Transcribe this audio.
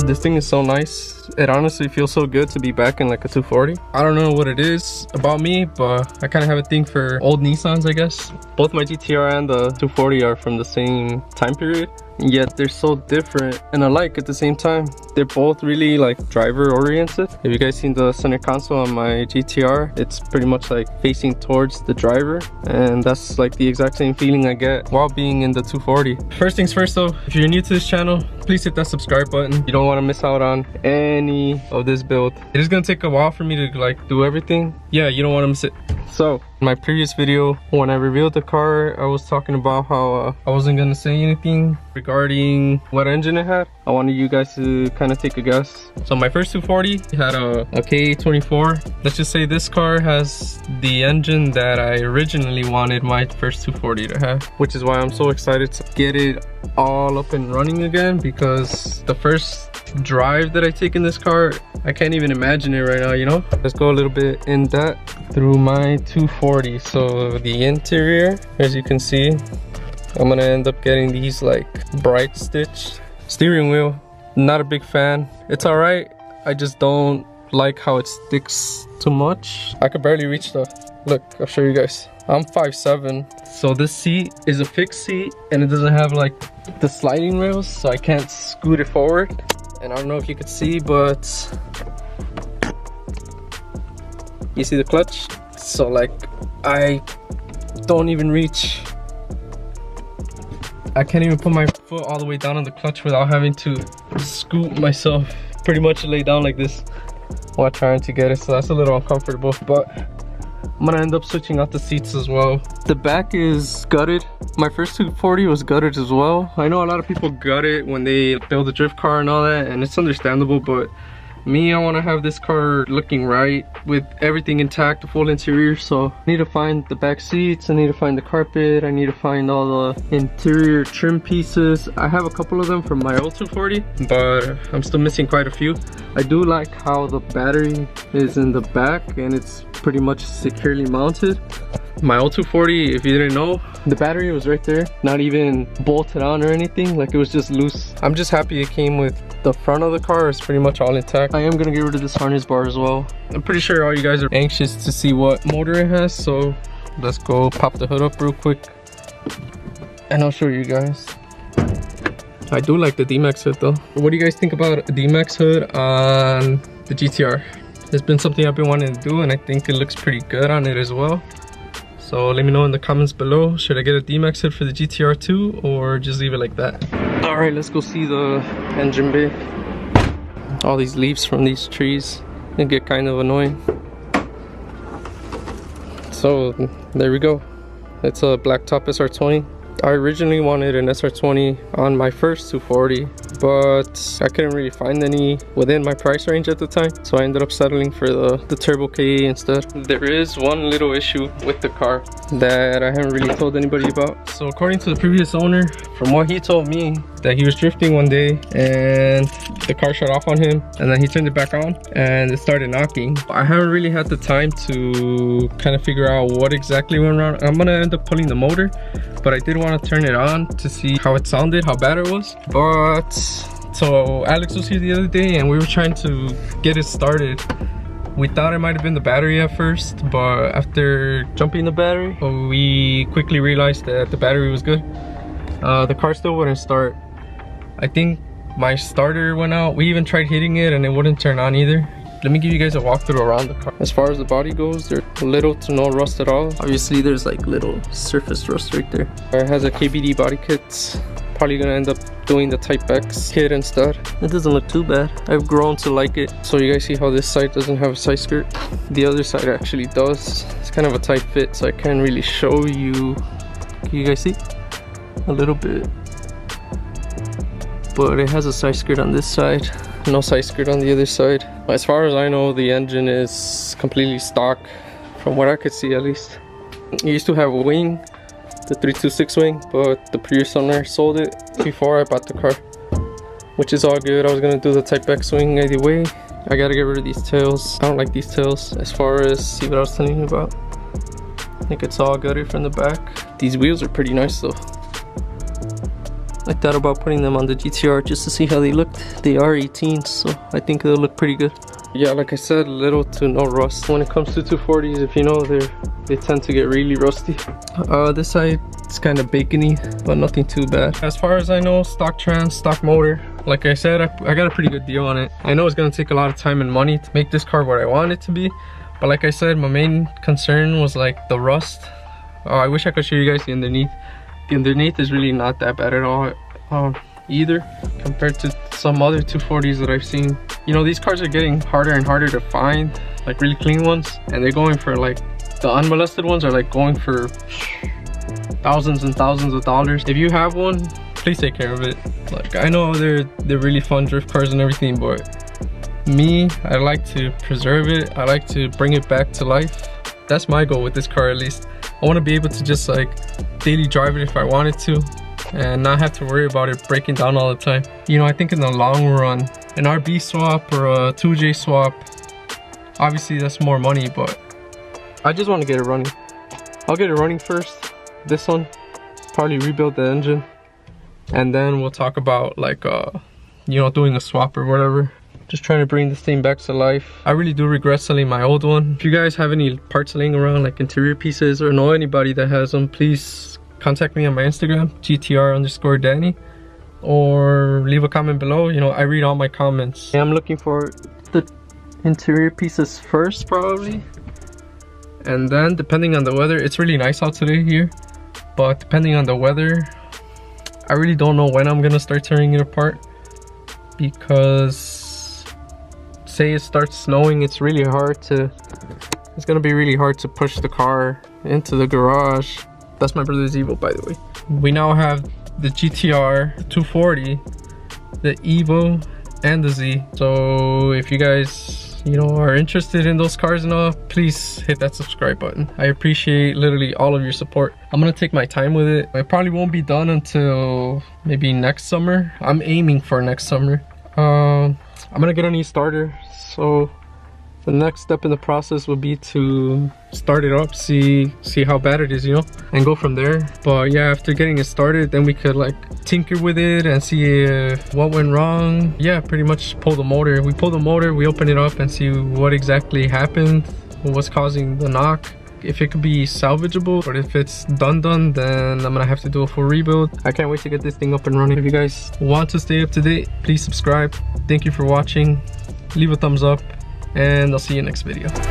This thing is so nice. It honestly feels so good to be back in like a 240. I don't know what it is about me, but I kind of have a thing for old Nissans, I guess. Both my GTR and the 240 are from the same time period, yet they're so different and alike at the same time. They're both really like driver oriented. If you guys seen the center console on my GTR, it's pretty much like facing towards the driver, and that's like the exact same feeling I get while being in the 240. First things first though, if you're new to this channel, please hit that subscribe button. You don't want to miss out on any of this build. It is gonna take a while for me to like do everything. Yeah, you don't want to miss it. So in my previous video, when I revealed the car, I was talking about how I wasn't gonna say anything regarding what engine it had. I wanted you guys to kind of take a guess. So my first 240 had a K24. Let's just say this car has the engine that I originally wanted my first 240 to have, which is why I'm so excited to get it all up and running again, because the first drive that I take in this car, I can't even imagine it right now, you know? Let's go a little bit in depth through my 240. So the interior, as you can see, I'm gonna end up getting these like bright stitched. Steering wheel, not a big fan. It's all right, I just don't like how it sticks too much. I could barely reach the, look, I'll show you guys. I'm 5'7", so this seat is a fixed seat and it doesn't have like the sliding rails, so I can't scoot it forward. And I don't know if you could see, but you see the clutch? So like, I don't even reach. I can't even put my foot all the way down on the clutch without having to scoot myself, pretty much lay down like this while trying to get it. So that's a little uncomfortable, but I'm gonna end up switching out the seats as well. The back is gutted. My first 240 was gutted as well. I know a lot of people gut it when they build a drift car and all that, and it's understandable, but me, I want to have this car looking right with everything intact, the full interior. So I need to find the back seats, I need to find the carpet, I need to find all the interior trim pieces. I have a couple of them from my old 240, but I'm still missing quite a few. I do like how the battery is in the back and it's pretty much securely mounted. My old 240, if you didn't know, the battery was right there, not even bolted on or anything, like it was just loose. I'm just happy it came with the front of the car is pretty much all intact. I am gonna get rid of this harness bar as well. I'm pretty sure all you guys are anxious to see what motor it has, so let's go pop the hood up real quick and I'll show you guys. I do like the D-Max hood though. What do you guys think about a D-Max hood on the GTR? It's been something I've been wanting to do and I think it looks pretty good on it as well. So let me know in the comments below, should I get a D-Max hood for the GTR 2 or just leave it like that? All right, let's go see the engine bay. All these leaves from these trees, it get kind of annoying. So there we go. It's a blacktop SR20. I originally wanted an SR20 on my first 240, but I couldn't really find any within my price range at the time, so I ended up settling for the Turbo KE instead. There is one little issue with the car that I haven't really told anybody about. So according to the previous owner, from what he told me, that he was drifting one day and the car shut off on him and then he turned it back on and it started knocking. I haven't really had the time to kind of figure out what exactly went wrong. I'm gonna end up pulling the motor, but I did want to turn it on to see how it sounded, how bad it was. But so Alex was here the other day and we were trying to get it started. We thought it might have been the battery at first, but after jumping the battery, we quickly realized that the battery was good. The car still wouldn't start. I think my starter went out. We even tried hitting it and it wouldn't turn on either. Let me give you guys a walkthrough around the car. As far as the body goes, there's little to no rust at all. Obviously there's like little surface rust right there. It has a KBD body kit. Probably gonna end up doing the Type X kit instead. It doesn't look too bad. I've grown to like it. So you guys see how this side doesn't have a side skirt? The other side actually does. It's kind of a tight fit, so I can't really show you. Can you guys see? A little bit. But it has a side skirt on this side, no side skirt on the other side. As far as I know, the engine is completely stock, from what I could see at least. It used to have a wing, the 326 wing, but the previous owner sold it before I bought the car, which is all good. I was gonna do the Type X wing either way. I gotta get rid of these tails. I don't like these tails. As far as, see what I was telling you about, I think it's all gutted from the back. These wheels are pretty nice though. I thought about putting them on the GTR just to see how they looked. They are 18s, so I think they'll look pretty good. Yeah, like I said, little to no rust. When it comes to 240s, if you know, they tend to get really rusty. This side is kind of bacony, but nothing too bad. As far as I know, stock trans, stock motor. Like I said, I got a pretty good deal on it. I know it's gonna take a lot of time and money to make this car what I want it to be, but like I said, my main concern was like the rust. I wish I could show you guys the underneath. The underneath is really not that bad at all either, compared to some other 240s that I've seen. You know, these cars are getting harder and harder to find, like really clean ones, and they're going for like, the unmolested ones are like going for thousands and thousands of dollars. If you have one, please take care of it. Like, I know they're really fun drift cars and everything, but me, I like to preserve it. I like to bring it back to life. That's my goal with this car, at least. I want to be able to just like daily drive it if I wanted to, and not have to worry about it breaking down all the time. You know, I think in the long run, an RB swap or a 2J swap, obviously that's more money, but I just want to get it running. I'll get it running first, this one, probably rebuild the engine, and then we'll talk about like you know, doing a swap or whatever. Just trying to bring this thing back to life. I really do regret selling my old one. If you guys have any parts laying around, like interior pieces, or know anybody that has them, please contact me on my Instagram, GTR_Danny, or leave a comment below. You know, I read all my comments. I'm looking for the interior pieces first, probably, and then depending on the weather, it's really nice out today here, but depending on the weather, I really don't know when I'm gonna start tearing it apart, because say it starts snowing, it's really hard to, it's gonna be really hard to push the car into the garage. That's my brother's Evo, by the way. We now have the GTR 240, the Evo, and the Z. So if you guys, you know, are interested in those cars and all, please hit that subscribe button. I appreciate literally all of your support. I'm gonna take my time with it. It probably won't be done until maybe next summer. I'm aiming for next summer. I'm gonna get a new starter, so the next step in the process would be to start it up, see how bad it is, you know, and go from there. But yeah, after getting it started, then we could like tinker with it and see what went wrong. Yeah, pretty much pull the motor. We pull the motor, we open it up and see what exactly happened, what was causing the knock, if it could be salvageable. But if it's done, then I'm gonna have to do a full rebuild. I can't wait to get this thing up and running. If you guys want to stay up to date, please subscribe. Thank you for watching. Leave a thumbs up, and I'll see you next video.